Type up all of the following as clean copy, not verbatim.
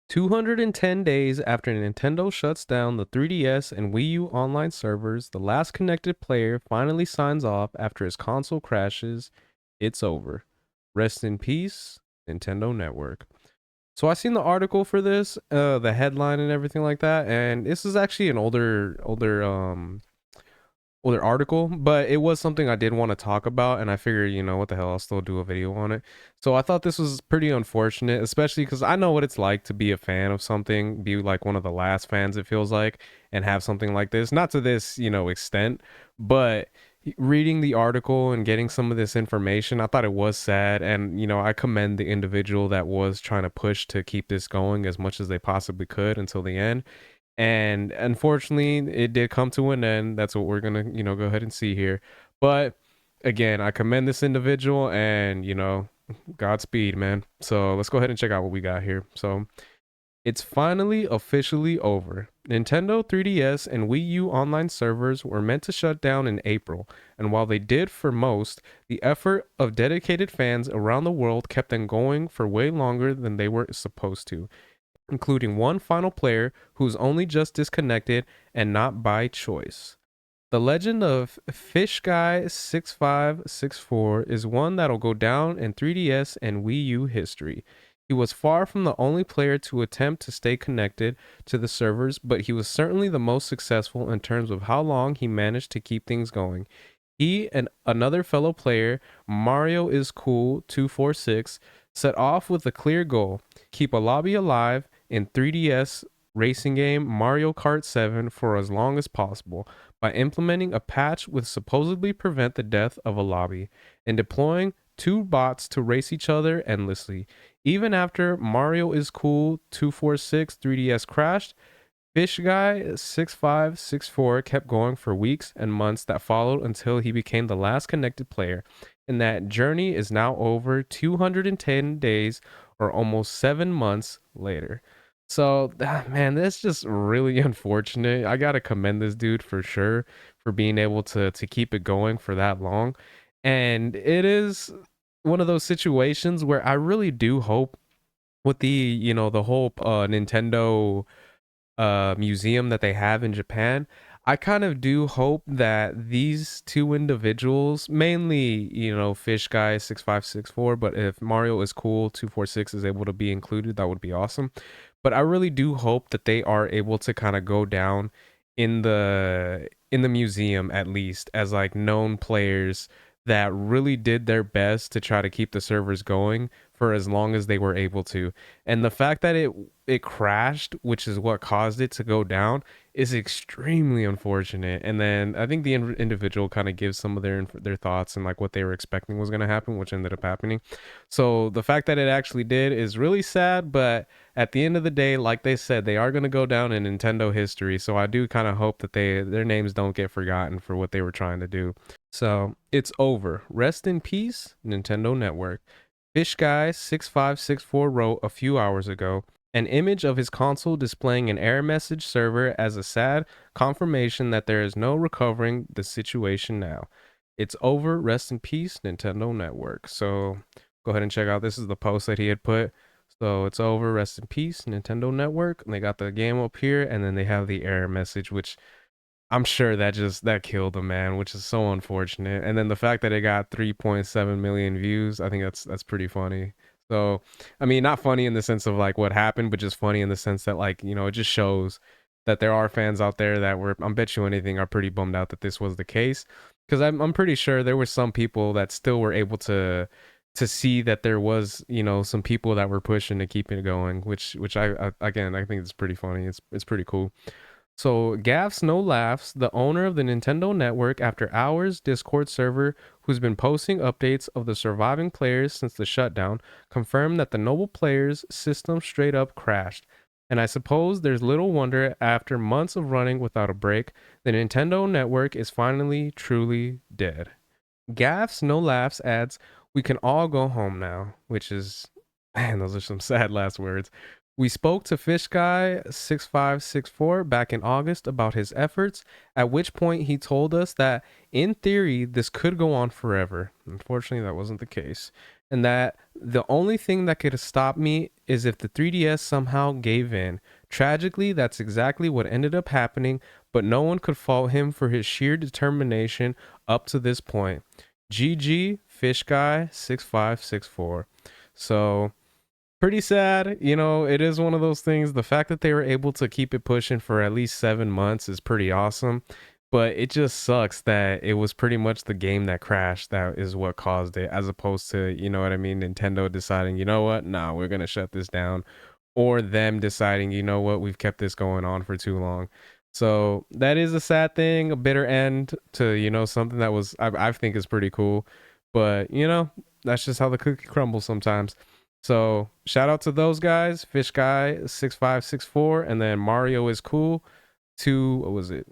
210 days after Nintendo shuts down the 3DS and Wii U online servers, the last connected player finally signs off after his console crashes. It's over. Rest in peace, Nintendo Network. So I seen the article for this, the headline and everything like that, and this is actually an older article, but it was something I did want to talk about, and I figured, what the hell, I'll still do a video on it. So I thought this was pretty unfortunate, especially because I know what it's like to be a fan of something, be like one of the last fans, it feels like, and have something like this. Not to this, extent, but reading the article and getting some of this information, I thought it was sad. And, I commend the individual that was trying to push to keep this going as much as they possibly could until the end. And unfortunately, it did come to an end. That's what we're gonna, go ahead and see here. But again, I commend this individual, and Godspeed, man. So let's go ahead and check out what we got here. So it's finally officially over. Nintendo 3DS and Wii U online servers were meant to shut down in April, and while they did for most, the effort of dedicated fans around the world kept them going for way longer than they were supposed to, including one final player who's only just disconnected and not by choice. The legend of Fish Guy 6564 is one that'll go down in 3DS and Wii U history. He was far from the only player to attempt to stay connected to the servers, but he was certainly the most successful in terms of how long he managed to keep things going. He and another fellow player, Mario is Cool 246, set off with a clear goal: keep a lobby alive in 3DS racing game Mario Kart 7 for as long as possible by implementing a patch with supposedly prevent the death of a lobby and deploying two bots to race each other endlessly. Even after Mario is Cool 246 3DS crashed, Fish Guy 6564 kept going for weeks and months that followed until he became the last connected player. And that journey is now over 210 days or almost 7 months later. So, man, that's just really unfortunate. I gotta commend this dude for sure for being able to keep it going for that long. And it is one of those situations where I really do hope with the whole Nintendo museum that they have in Japan. I kind of do hope that these two individuals, mainly, Fish Guy 6564, but if Mario is Cool 246 is able to be included, that would be awesome. But I really do hope that they are able to kind of go down in the museum at least as like known players that really did their best to try to keep the servers going for as long as they were able to. And the fact that it crashed, which is what caused it to go down, is extremely unfortunate. And then I think the individual kind of gives some of their thoughts and like what they were expecting was going to happen, which ended up happening. So the fact that it actually did is really sad, but at the end of the day, like they said, they are going to go down in Nintendo history. So I do kind of hope that their names don't get forgotten for what they were trying to do. So it's over. Rest in peace, Nintendo Network. Fish Guy 6564 wrote a few hours ago an image of his console displaying an error message server as a sad confirmation that there is no recovering the situation now. It's over. Rest in peace, Nintendo Network. So go ahead and check out. This is the post that he had put. So it's over. Rest in peace, Nintendo Network. And they got the game up here, and then they have the error message, which I'm sure that killed the man, which is so unfortunate. And then the fact that it got 3.7 million views, I think that's pretty funny. So, I mean, not funny in the sense of like what happened, but just funny in the sense that like, it just shows that there are fans out there that were, I'm bet you anything, are pretty bummed out that this was the case. Because I'm pretty sure there were some people that still were able to see that there was, some people that were pushing to keep it going, which I again, I think it's pretty funny. It's pretty cool. So, Gaffs No Laughs, the owner of the Nintendo Network After Hours Discord server, who's been posting updates of the surviving players since the shutdown, confirmed that the Noble Players system straight up crashed. And I suppose there's little wonder after months of running without a break, the Nintendo Network is finally truly dead. Gaffs No Laughs adds, "We can all go home now," which is, man, those are some sad last words. We spoke to Fish Guy 6564 back in August about his efforts, at which point he told us that in theory this could go on forever. Unfortunately, that wasn't the case. and that the only thing that could have stopped me is if the 3DS somehow gave in. Tragically, that's exactly what ended up happening, but no one could fault him for his sheer determination up to this point. GG, Fish Guy 6564. So, pretty sad. You know, it is one of those things. The fact that they were able to keep it pushing for at least 7 months is pretty awesome. But it just sucks that it was pretty much the game that crashed that is what caused it, as opposed to, you know what I mean, Nintendo deciding, you know what, nah, we're gonna shut this down, or them deciding, you know what, we've kept this going on for too long. So that is a sad thing, a bitter end to, you know, something that was I think is pretty cool. But you know, that's just how the cookie crumbles sometimes. So shout out to those guys, Fish Guy 6564, and then Mario is cool. What was it?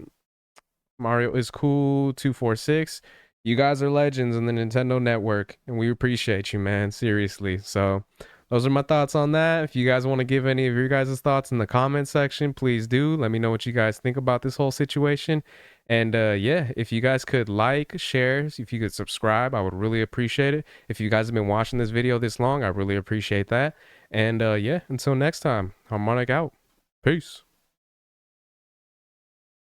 Mario is cool 246. You guys are legends in the Nintendo network, and we appreciate you, man. Seriously. So those are my thoughts on that. If you guys want to give any of your guys' thoughts in the comment section, please do. Let me know what you guys think about this whole situation. And yeah, if you guys could like, share, if you could subscribe, I would really appreciate it. If you guys have been watching this video this long, I really appreciate that. And yeah, until next time, Harmonic out. Peace.